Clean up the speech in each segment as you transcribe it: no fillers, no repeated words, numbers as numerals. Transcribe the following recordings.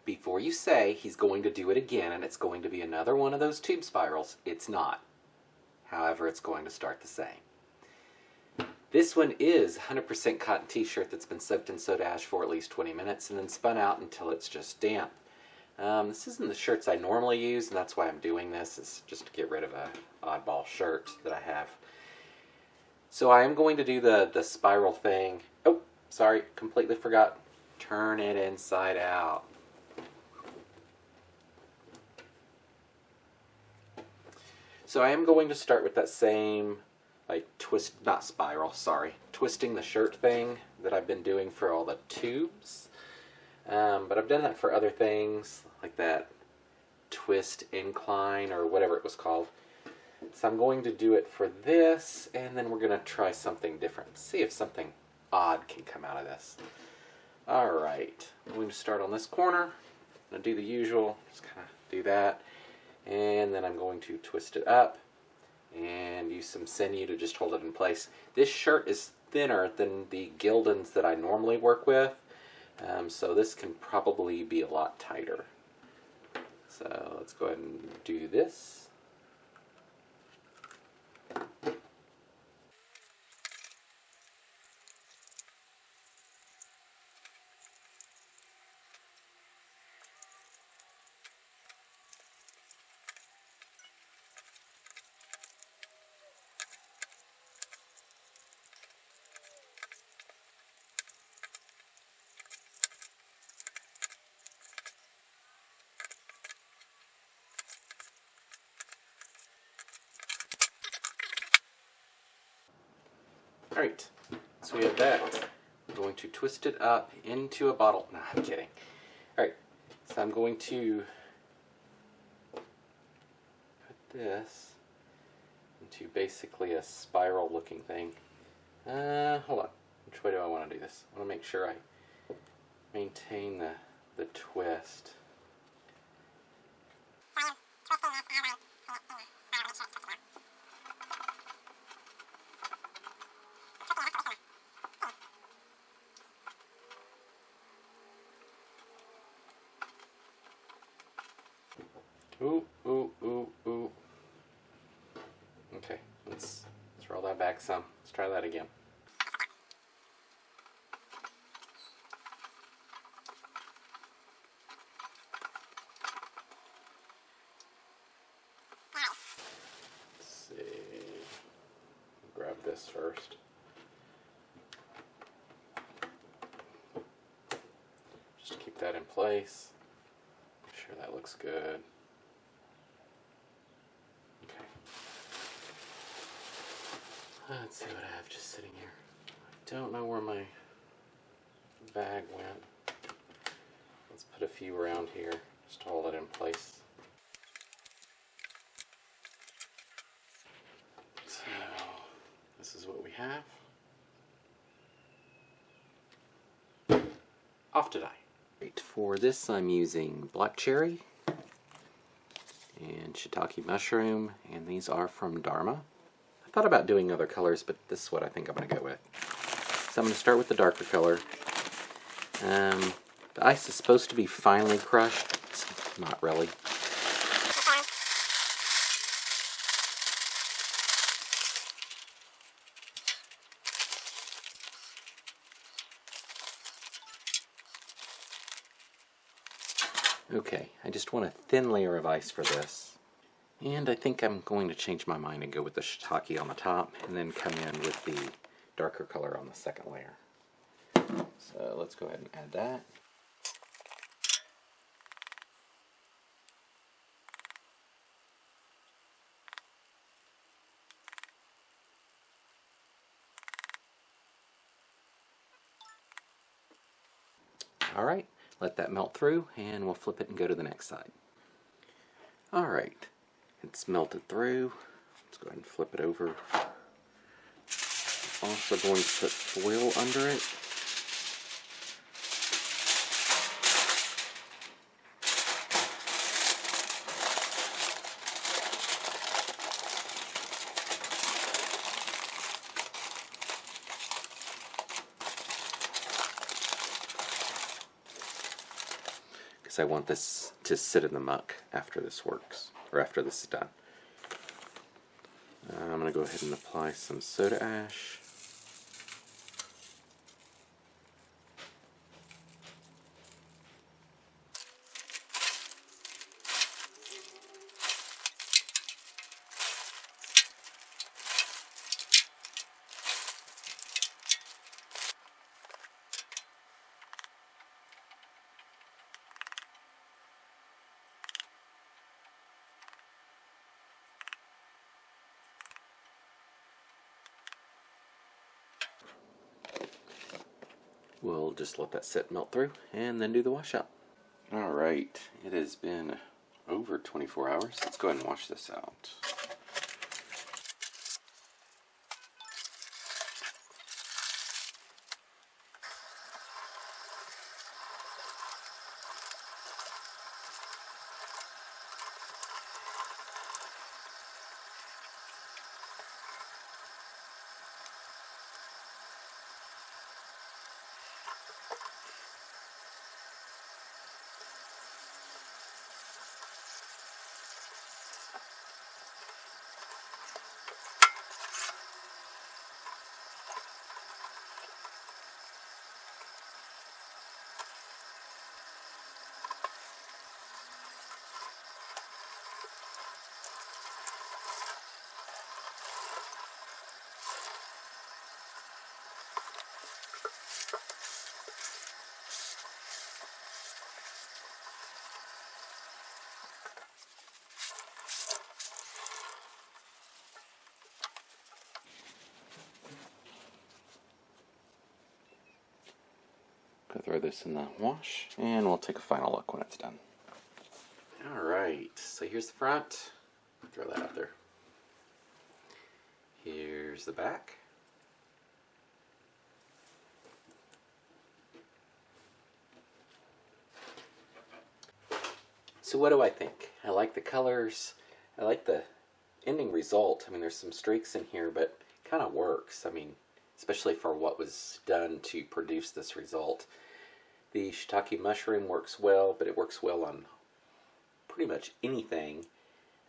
before you say he's going to do it again and it's going to be another one of those tube spirals, it's not. However, it's going to start the same. This one is 100% cotton t-shirt that's been soaked in soda ash for at least 20 minutes and then spun out until it's just damp. This isn't the shirts I normally use, and that's why I'm doing this, is just to get rid of a oddball shirt that I have. So I am going to do the spiral thing. Oh, sorry, completely forgot. Turn it inside out. So I am going to start with that same, like, not spiral, sorry, twisting the shirt thing that I've been doing for all the tubes. But I've done that for other things, like that twist incline or whatever it was called. So I'm going to do it for this, and then we're going to try something different. See if something odd can come out of this. Alright, I'm going to start on this corner. I'm going to do the usual, just kind of do that. And then I'm going to twist it up and use some sinew to just hold it in place. This shirt is thinner than the Gildans that I normally work with, so this can probably be a lot tighter. So let's go ahead and do this. Alright, so we have that. I'm going to twist it up into a bottle. No, I'm kidding. Alright, so I'm going to put this into basically a spiral looking thing. Hold on. Which way do I want to do this? I want to make sure I maintain the twist. Ooh, ooh, ooh, ooh. Okay, let's roll that back some. Let's try that again. Let's see. Grab this first. Just keep that in place. Make sure that looks good. Let's see what I have just sitting here. I don't know where my bag went. Let's put a few around here just to hold it in place. So, this is what we have. Off to dye. Right, for this I'm using black cherry and shiitake mushroom, and these are from Dharma. I thought about doing other colors, but this is what I think I'm going to go with. So I'm going to start with the darker color. The ice is supposed to be finely crushed. It's not really. Okay, I just want a thin layer of ice for this. And I think I'm going to change my mind and go with the shiitake on the top and then come in with the darker color on the second layer. So let's go ahead and add that. Alright, let that melt through and we'll flip it and go to the next side. Alright. It's melted through. Let's go ahead and flip it over. I'm also going to put foil under it. because I want this to sit in the muck after this works, or after this is done. I'm going to go ahead and apply some soda ash. We'll just let that sit, melt through, and then do the washout. Alright, it has been over 24 hours. Let's go ahead and wash this out. Go throw this in the wash, and we'll take a final look when it's done. Alright, so here's the front. Throw that out there. Here's the back. So what do I think? I like the colors. I like the ending result. I mean, there's some streaks in here, but it kind of works. I mean, especially for what was done to produce this result. The shiitake mushroom works well, but it works well on pretty much anything.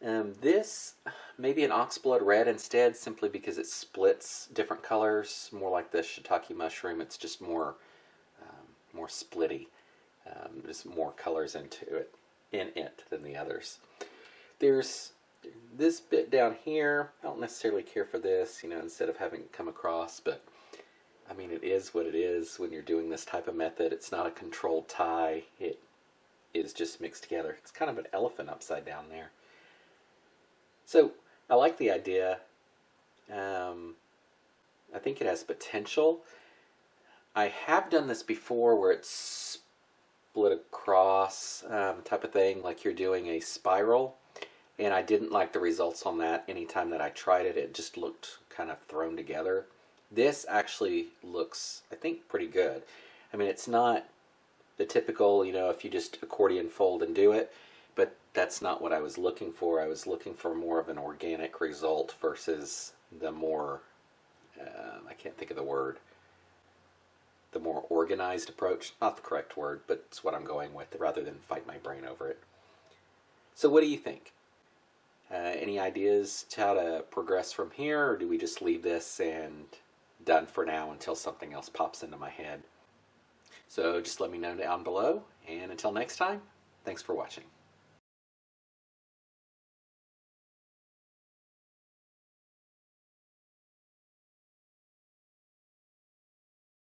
This, maybe an oxblood red instead, simply because it splits different colors, more like the shiitake mushroom. It's just more splitty. There's more colors in it than the others. There's this bit down here. I don't necessarily care for this, instead of having it come across, but I mean, it is what it is when you're doing this type of method. It's not a controlled tie. It is just mixed together. It's kind of an elephant upside down there. So, I like the idea. I think it has potential. I have done this before where it's split across type of thing, like you're doing a spiral. And I didn't like the results on that. Anytime that I tried it, it just looked kind of thrown together. This actually looks, I think, pretty good. I mean, it's not the typical, if you just accordion fold and do it, but that's not what I was looking for. I was looking for more of an organic result versus the more, I can't think of the word, the more organized approach. Not the correct word, but it's what I'm going with, rather than fight my brain over it. So what do you think? Any ideas to how to progress from here, or do we just leave this and done for now until something else pops into my head? So just let me know down below, and until next time, thanks for watching.